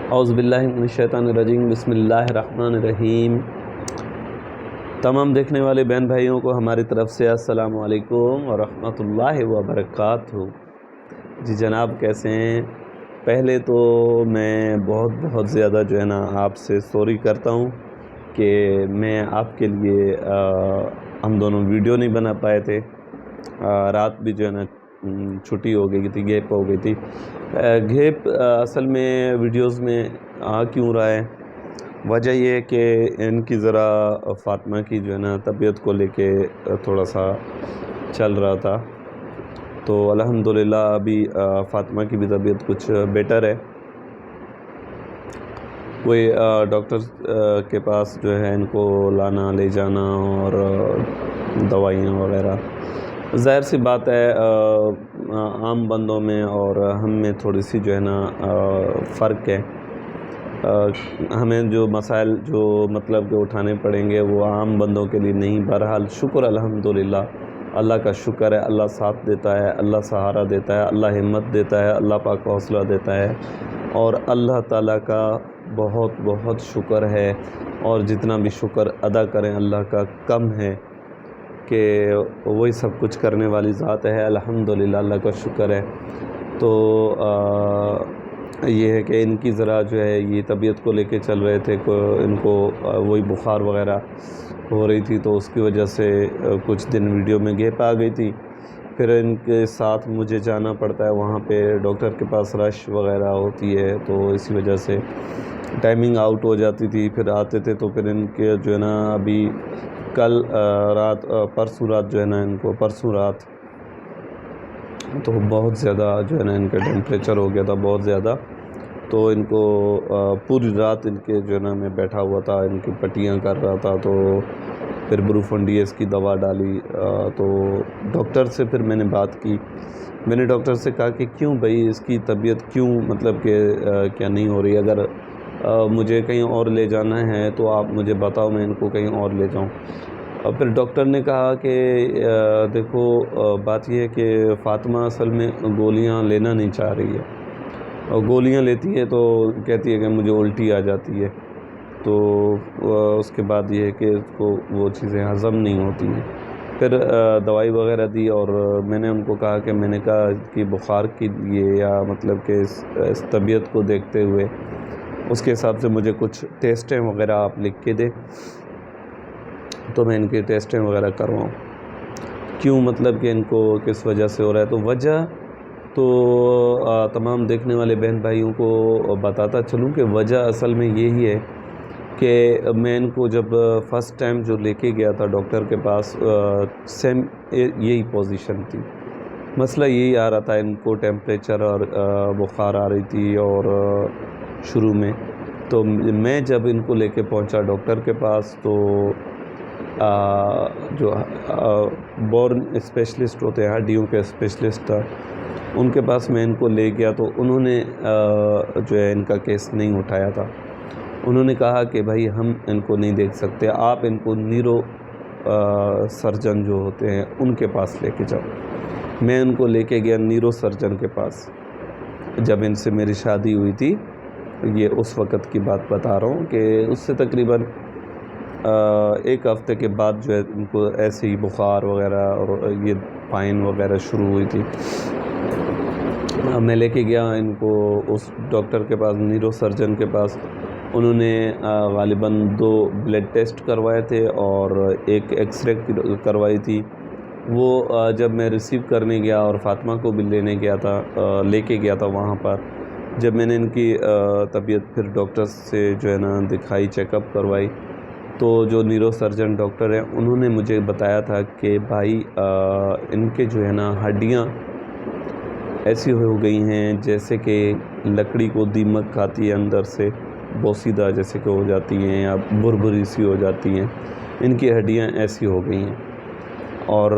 اعوذ باللہ من الشیطان الرجیم، بسم اللہ الرحمن الرحیم۔ تمام دیکھنے والے بہن بھائیوں کو ہماری طرف سے السلام علیکم ورحمۃ اللہ وبرکاتہ۔ جی جناب، کیسے ہیں؟ پہلے تو میں بہت زیادہ جو ہے نا آپ سے سوری کرتا ہوں کہ میں آپ کے لیے ہم دونوں ویڈیو نہیں بنا پائے تھے۔ رات بھی جو ہے نا چھٹی ہو گئی تھی، گیپ ہو گئی تھی۔ گیپ اصل میں ویڈیوز میں آ کیوں رہا ہے، وجہ یہ ہے کہ ان کی ذرا فاطمہ کی جو ہے نا طبیعت کو لے کے تھوڑا سا چل رہا تھا، تو الحمدللہ ابھی فاطمہ کی بھی طبیعت کچھ بیٹر ہے۔ کوئی ڈاکٹر کے پاس جو ہے ان کو لانا لے جانا اور دوائیاں وغیرہ، ظاہر سی بات ہے عام بندوں میں اور ہم میں تھوڑی سی جو ہے نا فرق ہے۔ ہمیں جو مسائل جو مطلب کہ اٹھانے پڑیں گے وہ عام بندوں کے لیے نہیں۔ بہرحال شکر الحمدللہ، اللہ کا شکر ہے، اللہ ساتھ دیتا ہے، اللہ سہارا دیتا ہے، اللہ ہمت دیتا ہے، اللہ پاک حوصلہ دیتا ہے، اور اللہ تعالیٰ کا بہت شکر ہے۔ اور جتنا بھی شکر ادا کریں اللہ کا کم ہے، کہ وہی سب کچھ کرنے والی ذات ہے۔ الحمدللہ، اللہ کا شکر ہے۔ تو یہ ہے کہ ان کی ذرا جو ہے یہ طبیعت کو لے کے چل رہے تھے، ان کو وہی بخار وغیرہ ہو رہی تھی، تو اس کی وجہ سے کچھ دن ویڈیو میں گیپ آ گئی تھی۔ پھر ان کے ساتھ مجھے جانا پڑتا ہے، وہاں پہ ڈاکٹر کے پاس رش وغیرہ ہوتی ہے، تو اسی وجہ سے ٹائمنگ آؤٹ ہو جاتی تھی۔ پھر آتے تھے تو پھر ان کے جو ہے نا ابھی کل رات پرسوں رات جو ہے نا ان کو پرسوں رات تو بہت زیادہ جو ہے نا ان کا ٹیمپریچر ہو گیا تھا، بہت زیادہ۔ تو ان کو پوری رات ان کے جو ہے نا میں بیٹھا ہوا تھا، ان کی پٹیاں کر رہا تھا، تو پھر بروفن ڈی ایس کی دوا ڈالی۔ تو ڈاکٹر سے پھر میں نے بات کی، میں نے ڈاکٹر سے کہا کہ کیوں بھائی اس کی طبیعت کیوں مطلب کہ کیا نہیں ہو رہی، اگر مجھے کہیں اور لے جانا ہے تو آپ مجھے بتاؤ، میں ان کو کہیں اور لے جاؤں۔ اور پھر ڈاکٹر نے کہا کہ دیکھو بات یہ ہے کہ فاطمہ اصل میں گولیاں لینا نہیں چاہ رہی ہے، اور گولیاں لیتی ہے تو کہتی ہے کہ مجھے الٹی آ جاتی ہے، تو اس کے بعد یہ ہے کہ اس کو وہ چیزیں ہضم نہیں ہوتی ہیں۔ پھر دوائی وغیرہ دی، اور میں نے ان کو کہا کہ میں نے کہا کہ بخار کے لیے یا مطلب کہ اس طبیعت کو دیکھتے ہوئے اس کے حساب سے مجھے کچھ ٹیسٹیں وغیرہ آپ لکھ کے دیں، تو میں ان کے ٹیسٹیں وغیرہ کرواؤں، کیوں مطلب کہ ان کو کس وجہ سے ہو رہا ہے۔ تو وجہ تو تمام دیکھنے والے بہن بھائیوں کو بتاتا چلوں کہ وجہ اصل میں یہی ہے کہ میں ان کو جب فرسٹ ٹائم جو لے کے گیا تھا ڈاکٹر کے پاس، سیم یہی پوزیشن تھی، مسئلہ یہی آ رہا تھا، ان کو ٹیمپریچر اور بخار آ رہی تھی، اور شروع میں تو میں جب ان کو لے کے پہنچا ڈاکٹر کے پاس، تو جو بورن اسپیشلسٹ ہوتے ہیں، ہڈیوں کے اسپیشلسٹ، ان کے پاس میں ان کو لے گیا، تو انہوں نے جو ہے ان کا کیس نہیں اٹھایا تھا۔ انہوں نے کہا کہ بھائی ہم ان کو نہیں دیکھ سکتے، آپ ان کو نیورو سرجن جو ہوتے ہیں ان کے پاس لے کے جاؤ۔ میں ان کو لے کے گیا نیورو سرجن کے پاس، جب ان سے میری شادی ہوئی تھی، یہ اس وقت کی بات بتا رہا ہوں کہ اس سے تقریباً ایک ہفتے کے بعد جو ہے ان کو ایسے ہی بخار وغیرہ اور یہ پائن وغیرہ شروع ہوئی تھی۔ میں لے کے گیا ان کو اس ڈاکٹر کے پاس، نیورو سرجن کے پاس۔ انہوں نے غالباً 2 بلڈ ٹیسٹ کروائے تھے اور ایک ایکس رے کروائی تھی۔ وہ جب میں ریسیو کرنے گیا اور فاطمہ کو بھی لے کے گیا تھا وہاں پر، جب میں نے ان کی طبیعت پھر ڈاکٹر سے جو ہے نا دکھائی، چیک اپ کروائی، تو جو نیورو سرجن ڈاکٹر ہیں انہوں نے مجھے بتایا تھا کہ بھائی ان کے جو ہے نا ہڈیاں ایسی ہو گئی ہیں جیسے کہ لکڑی کو دیمک کھاتی ہے اندر سے، بوسیدہ جیسے کہ ہو جاتی ہیں، یا بھربھری سی ہو جاتی ہیں، ان کی ہڈیاں ایسی ہو گئی ہیں، اور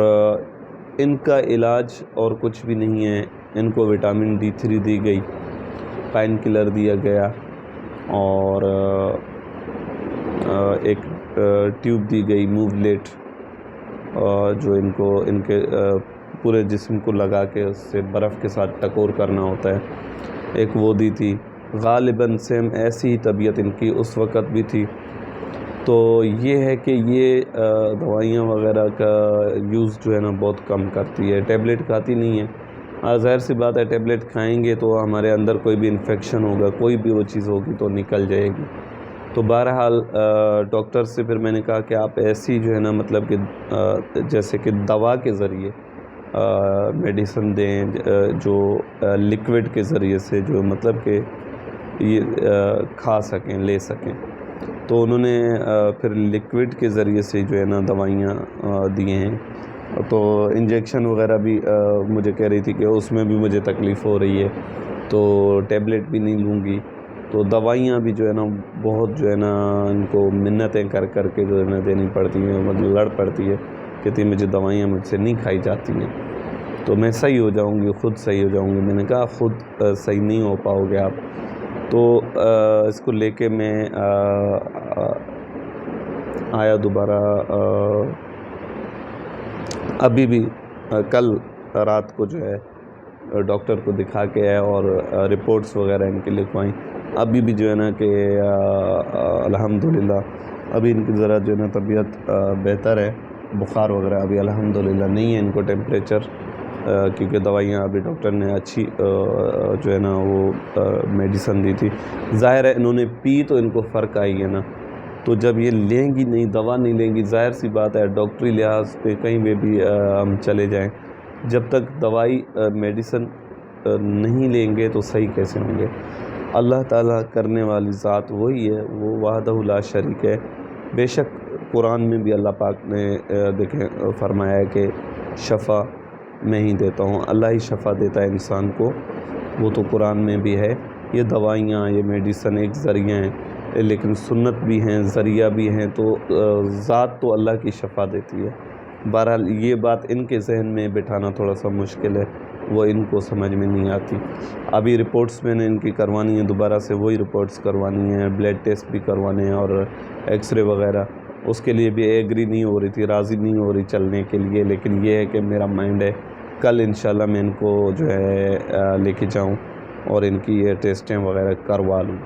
ان کا علاج اور کچھ بھی نہیں ہے۔ ان کو وٹامن D3 دی گئی، پین کلر دیا گیا، اور ایک ٹیوب دی گئی موولیٹ، جو ان کے پورے جسم کو لگا کے اس سے برف کے ساتھ ٹکور کرنا ہوتا ہے، ایک وہ دی تھی۔ غالباً سیم ایسی ہی طبیعت ان کی اس وقت بھی تھی۔ تو یہ ہے کہ یہ دوائیاں وغیرہ کا یوز جو ہے نا بہت کم کرتی ہے، ٹیبلٹ کھاتی نہیں ہے۔ ظاہر سی بات ہے ٹیبلٹ کھائیں گے تو ہمارے اندر کوئی بھی انفیکشن ہوگا، کوئی بھی وہ چیز ہوگی تو نکل جائے گی۔ تو بہرحال ڈاکٹر سے پھر میں نے کہا کہ آپ ایسی جو ہے نا مطلب کہ جیسے کہ دوا کے ذریعے میڈیسن دیں، جو لکوڈ کے ذریعے سے جو مطلب کہ یہ کھا سکیں، لے سکیں۔ تو انہوں نے پھر لکوڈ کے ذریعے سے جو ہے نا دوائیاں دیے ہیں۔ تو انجیکشن وغیرہ بھی مجھے کہہ رہی تھی کہ اس میں بھی مجھے تکلیف ہو رہی ہے، تو ٹیبلٹ بھی نہیں لوں گی۔ تو دوائیاں بھی جو ہے نا بہت جو ہے نا ان کو منتیں کر کر کے جو ہے نا دینی پڑتی ہیں، مطلب لڑ پڑتی ہے، کہتی مجھے دوائیاں مجھ سے نہیں کھائی جاتی ہیں، تو میں صحیح ہو جاؤں گی، خود صحیح ہو جاؤں گی۔ میں نے کہا خود صحیح نہیں ہو پاؤ گے آپ۔ تو اس کو لے کے میں آیا دوبارہ، ابھی بھی کل رات کو جو ہے ڈاکٹر کو دکھا کے آیا اور رپورٹس وغیرہ ان کے لکھوائیں۔ ابھی بھی جو ہے نا کہ الحمدللہ ابھی ان کی ذرا جو ہے نا طبیعت بہتر ہے، بخار وغیرہ ابھی الحمدللہ نہیں ہے ان کو، ٹیمپریچر کیونکہ دوائیاں ابھی ڈاکٹر نے اچھی جو ہے نا وہ میڈیسن دی تھی۔ ظاہر ہے انہوں نے پی تو ان کو فرق آئی ہے نا، تو جب یہ لیں گی نہیں، دوا نہیں لیں گی، ظاہر سی بات ہے ڈاکٹری لحاظ پہ کہیں بھی ہم چلے جائیں، جب تک دوائی میڈیسن نہیں لیں گے تو صحیح کیسے ہوں گے؟ اللہ تعالیٰ کرنے والی ذات وہی ہے، وہ وحدہ لا شریک ہے۔ بے شک قرآن میں بھی اللہ پاک نے دیکھیں فرمایا ہے کہ شفا میں ہی دیتا ہوں، اللہ ہی شفا دیتا ہے انسان کو، وہ تو قرآن میں بھی ہے۔ یہ دوائیاں، یہ میڈیسن ایک ذریعہ ہیں، لیکن سنت بھی ہیں، ذریعہ بھی ہیں، تو ذات تو اللہ کی شفا دیتی ہے۔ بہرحال یہ بات ان کے ذہن میں بٹھانا تھوڑا سا مشکل ہے، وہ ان کو سمجھ میں نہیں آتی۔ ابھی رپورٹس میں نے ان کی کروانی ہیں، دوبارہ سے وہی رپورٹس کروانی ہیں، بلڈ ٹیسٹ بھی کروانے ہیں اور ایکس رے وغیرہ۔ اس کے لیے بھی ایگری نہیں ہو رہی تھی، راضی نہیں ہو رہی چلنے کے لیے، لیکن یہ ہے کہ میرا مائنڈ ہے کل انشاءاللہ میں ان کو جو ہے لے کے جاؤں اور ان کی یہ ٹیسٹیں وغیرہ کروا لوں۔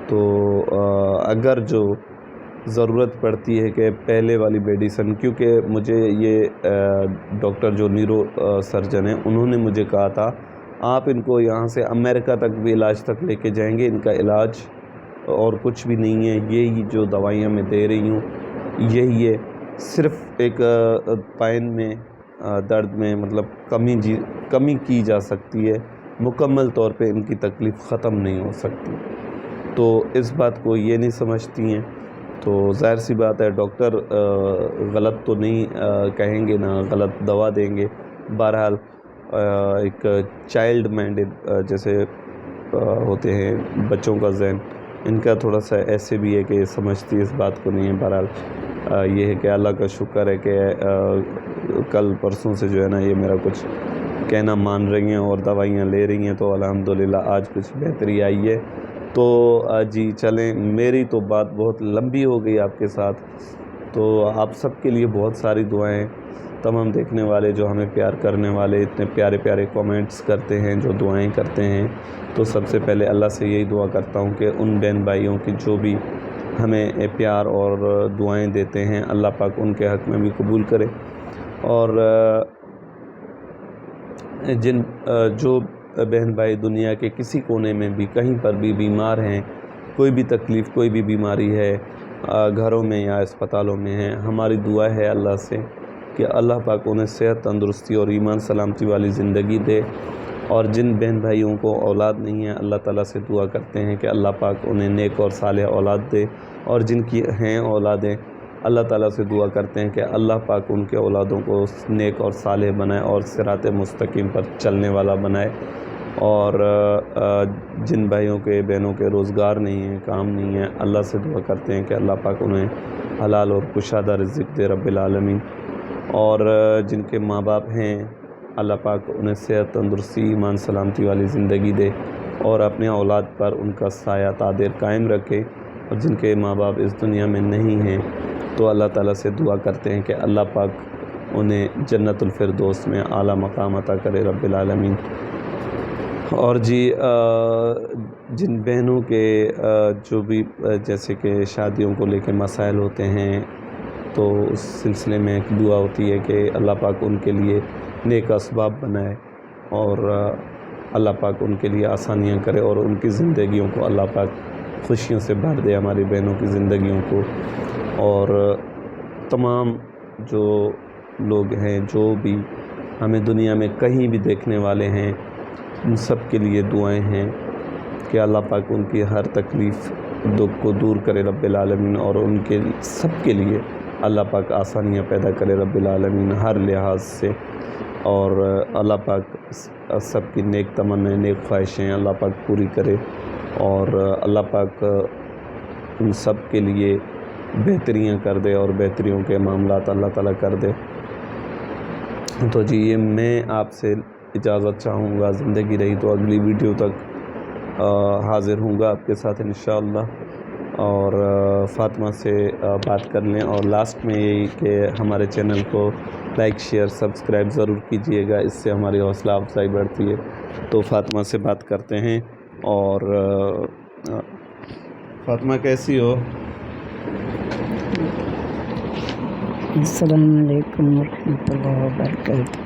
تو اگر جو ضرورت پڑتی ہے کہ پہلے والی میڈیسن، کیونکہ مجھے یہ ڈاکٹر جو نیورو سرجن ہیں انہوں نے مجھے کہا تھا آپ ان کو یہاں سے امریکہ تک بھی علاج تک لے کے جائیں گے، ان کا علاج اور کچھ بھی نہیں ہے، یہی جو دوائیاں میں دے رہی ہوں یہی ہے، صرف ایک پائن میں درد میں مطلب کمی کی جا سکتی ہے، مکمل طور پہ ان کی تکلیف ختم نہیں ہو سکتی۔ تو اس بات کو یہ نہیں سمجھتی ہیں، تو ظاہر سی بات ہے ڈاکٹر غلط تو نہیں کہیں گے، نہ غلط دوا دیں گے۔ بہرحال ایک چائلڈ مائنڈڈ جیسے ہوتے ہیں بچوں کا ذہن، ان کا تھوڑا سا ایسے بھی ہے کہ سمجھتی اس بات کو نہیں ہے۔ بہرحال یہ ہے کہ اللہ کا شکر ہے کہ کل پرسوں سے جو ہے نا یہ میرا کچھ کہنا مان رہی ہیں اور دوائیاں لے رہی ہیں، تو الحمدللہ آج کچھ بہتری آئی ہے۔ تو جی چلیں، میری تو بات بہت لمبی ہو گئی آپ کے ساتھ، تو آپ سب کے لیے بہت ساری دعائیں، تمام دیکھنے والے جو ہمیں پیار کرنے والے، اتنے پیارے پیارے کومنٹس کرتے ہیں، جو دعائیں کرتے ہیں، تو سب سے پہلے اللہ سے یہی دعا کرتا ہوں کہ ان بہن بھائیوں کی جو بھی ہمیں پیار اور دعائیں دیتے ہیں، اللہ پاک ان کے حق میں بھی قبول کرے، اور جو بہن بھائی دنیا کے کسی کونے میں بھی کہیں پر بھی بیمار ہیں، کوئی بھی تکلیف، کوئی بھی بیماری ہے، گھروں میں یا اسپتالوں میں ہیں، ہماری دعا ہے اللہ سے کہ اللہ پاک انہیں صحت، تندرستی اور ایمان سلامتی والی زندگی دے، اور جن بہن بھائیوں کو اولاد نہیں ہے اللہ تعالیٰ سے دعا کرتے ہیں کہ اللہ پاک انہیں نیک اور صالح اولاد دے، اور جن کی ہیں اولادیں اللہ تعالیٰ سے دعا کرتے ہیں کہ اللہ پاک ان کے اولادوں کو نیک اور صالح بنائے اور صراط مستقیم پر چلنے والا بنائے، اور جن بھائیوں کے بہنوں کے روزگار نہیں ہیں، کام نہیں ہے، اللہ سے دعا کرتے ہیں کہ اللہ پاک انہیں حلال اور کشادہ رزق دے رب العالمین، اور جن کے ماں باپ ہیں اللہ پاک انہیں صحت، تندرستی، ایمان سلامتی والی زندگی دے اور اپنے اولاد پر ان کا سایہ تادر قائم رکھے، اور جن کے ماں باپ اس دنیا میں نہیں ہیں تو اللہ تعالیٰ سے دعا کرتے ہیں کہ اللہ پاک انہیں جنت الفردوس میں اعلیٰ مقام عطا کرے رب العالمین۔ اور جی جن بہنوں کے جو بھی جیسے کہ شادیوں کو لے کے مسائل ہوتے ہیں تو اس سلسلے میں ایک دعا ہوتی ہے کہ اللہ پاک ان کے لیے نیک اسباب بنائے اور اللہ پاک ان کے لیے آسانیاں کرے اور ان کی زندگیوں کو اللہ پاک خوشیوں سے بھر دے، ہماری بہنوں کی زندگیوں کو۔ اور تمام جو لوگ ہیں جو بھی ہمیں دنیا میں کہیں بھی دیکھنے والے ہیں ان سب کے لیے دعائیں ہیں کہ اللہ پاک ان کی ہر تکلیف دکھ کو دور کرے رب العالمین، اور ان کے سب کے لیے اللہ پاک آسانیاں پیدا کرے رب العالمین ہر لحاظ سے، اور اللہ پاک سب کی نیک تمنائیں نیک خواہشیں اللہ پاک پوری کرے، اور اللہ پاک ان سب کے لیے بہتریاں کر دے اور بہتریوں کے معاملات اللہ تعالیٰ کر دے۔ تو جی یہ میں آپ سے اجازت چاہوں گا، زندگی رہی تو اگلی ویڈیو تک حاضر ہوں گا آپ کے ساتھ انشاءاللہ، اور فاطمہ سے بات کر لیں۔ اور لاسٹ میں یہی کہ ہمارے چینل کو لائک شیئر سبسکرائب ضرور کیجئے گا، اس سے ہماری حوصلہ افزائی بڑھتی ہے۔ تو فاطمہ سے بات کرتے ہیں۔ اور فاطمہ کیسی ہو؟ السلام علیکم ورحمۃ اللہ وبرکاتہ۔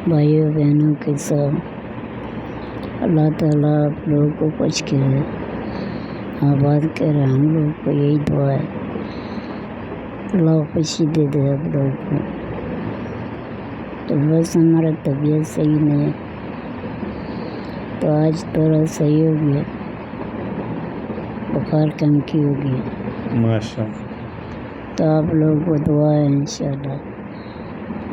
بھائیوں بہنوں کے ساتھ اللہ تعالیٰ آپ لوگوں کو خوش کرے، آباد کرے، ہم لوگ کو یہی دعا ہے، اللہ خوشی دے دے آپ لوگوں کو۔ تو بس ہمارا طبیعت صحیح نہیں ہے، تو آج تھوڑا صحیح ہو گیا، بخار کم کی ہو گیا ماشاء اللہ۔ تو آپ لوگوں کو دعا ہے انشاءاللہ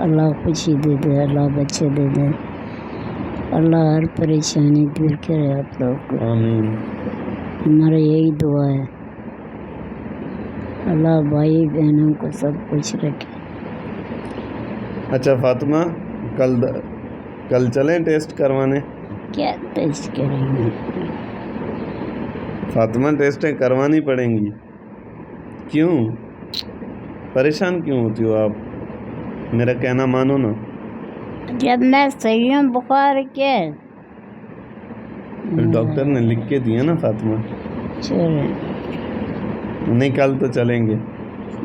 اللہ خوشی دے دے، اللہ بچے دے دے، اللہ ہر پریشانی دور کرے آپ لوگوں کو، آمین۔ ہمارا یہی دعا ہے، اللہ بھائی بہنوں کو سب کچھ رکھے۔ اچھا فاطمہ، کل چلیں ٹیسٹ کروانے؟ کیا ٹیسٹ کریں گے؟ فاطمہ ٹیسٹیں کروانی پڑیں گی۔ کیوں پریشان کیوں ہوتی ہو آپ؟ میرا کہنا مانو نا۔ جب میں صحیح ہوں بخار کے ڈاکٹر نے لکھ کے دیا نا فاطمہ۔ چلے نہیں کل تو چلیں گے،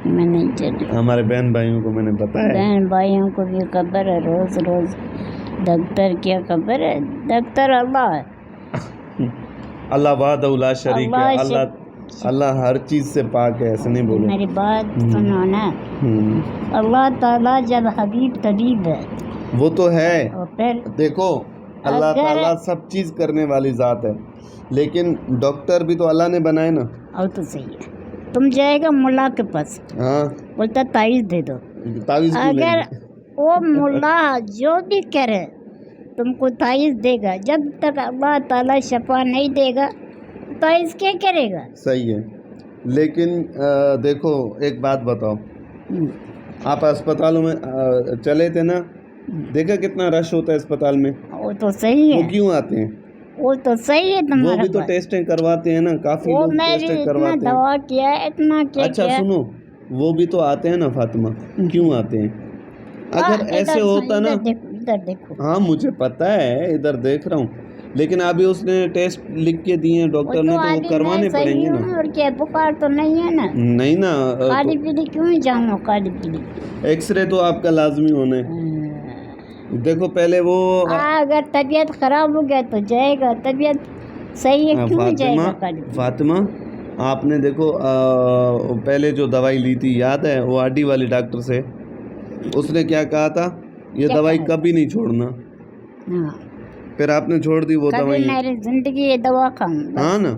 میں نہیں چلی، ہمارے بہن بھائیوں کو میں نے بتایا۔ بہن بھائیوں کو بھی خبر ہے، روز روز ڈاکٹر کیا خبر ہے، ڈاکٹر اللہ ہے، اللہ وحدہ لا شریک ہے، اللہ اللہ ہر چیز سے پاک ہے، ایسے نہیں بولو۔ میری بات سنو نا، اللہ تعالیٰ جب حبیب طبیب ہے، وہ تو ہے، اور پھر دیکھو اللہ تعالیٰ سب چیز کرنے والی ذات ہے، لیکن ڈاکٹر بھی تو اللہ نے بنائے نا۔ اور تو صحیح ہے، تم جائے گا ملا کے پاس، ہاں بولتا تعویذ دے دو، تعویذ کیوں لیں اگر گے؟ وہ ملا جو بھی کرے تم کو تعویذ دے گا، جب تک اللہ تعالیٰ شفا نہیں دے گا تعویذ کیا کرے گا؟ صحیح ہے، لیکن دیکھو ایک بات بتاؤ، آپ اسپتالوں میں چلے تھے نا، دیکھا کتنا رش ہوتا ہے اسپتال میں؟ وہ تو صحیح وہ ہے، کیوں آتے ہیں؟ وہ تو صحیح ہے وہ تمہارا بھی تو بات، ٹیسٹیں کرواتے ہیں نا، کافی وہ لوگ میں بھی ٹیسٹیں اتنا کرواتے ہیں۔ دوا کیا ہے، اتنا کیا اچھا کیا، سنو، وہ بھی تو آتے ہیں نا فاطمہ، کیوں آتے ہیں؟ اگر ایسے ہوتا نا، ادھر دیکھو، ہاں مجھے پتا ہے، ادھر دیکھ رہا ہوں، لیکن ابھی اس نے ٹیسٹ لکھ کے دیے ہیں ڈاکٹر نے، تو وہ کروانے پڑیں گے نا۔ اور کیا بخار تو نہیں ہے نا، نہیں نا، خالی پیلی کیوں ہی جاؤں گا، خالی پیلی ایکس رے تو آپ کا لازمی ہونا ہے۔ دیکھو پہلے وہ اگر طبیعت خراب ہو گیا تو جائے گا، طبیعت صحیح ہے کیوں جائے گا خالی پیلی؟ فاطمہ آپ نے دیکھو پہلے جو دوائی لی تھی یاد ہے، وہ آڈی والی ڈاکٹر سے، اس نے کیا کہا تھا؟ یہ دوائی کبھی نہیں چھوڑنا، ہاں پھر آپ نے چھوڑ دی وہ کبھی دوائی۔ میری زندگی یہ دوا کھاؤں، ہاں نا،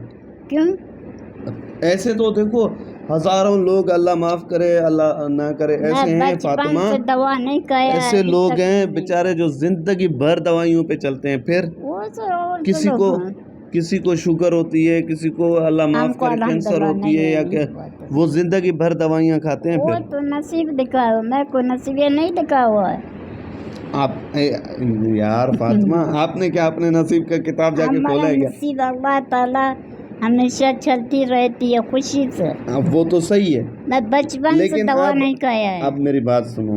کیوں؟ ایسے تو دیکھو ہزاروں لوگ، اللہ معاف کرے اللہ نہ کرے، ایسے ہیں بچپن فاطمہ، سے دوا نہیں کھایا، ایسے لوگ ہیں بیچارے جو زندگی بھر دوائیوں پہ چلتے ہیں، پھر کسی کو شوگر ہوتی ہے، کسی کو اللہ معاف کرے کینسر ہوتی ہے، یا کہ وہ زندگی بھر دوائیاں کھاتے ہیں۔ وہ پھر تو نصیب دکھا ہوا، میں کو نصیب نہیں دکھا ہوا ہے۔ آپ یار فاطمہ، آپ نے کیا اپنے نصیب کا کتاب جا کے کھولا ہے کیا؟ نصیب اللہ تعالیٰ ہمیشہ چلتی رہتی ہے خوشی سے، وہ تو صحیح ہے، میں بچپن سے لیکن دوا نہیں کھایا ہے۔ اب میری بات سنو،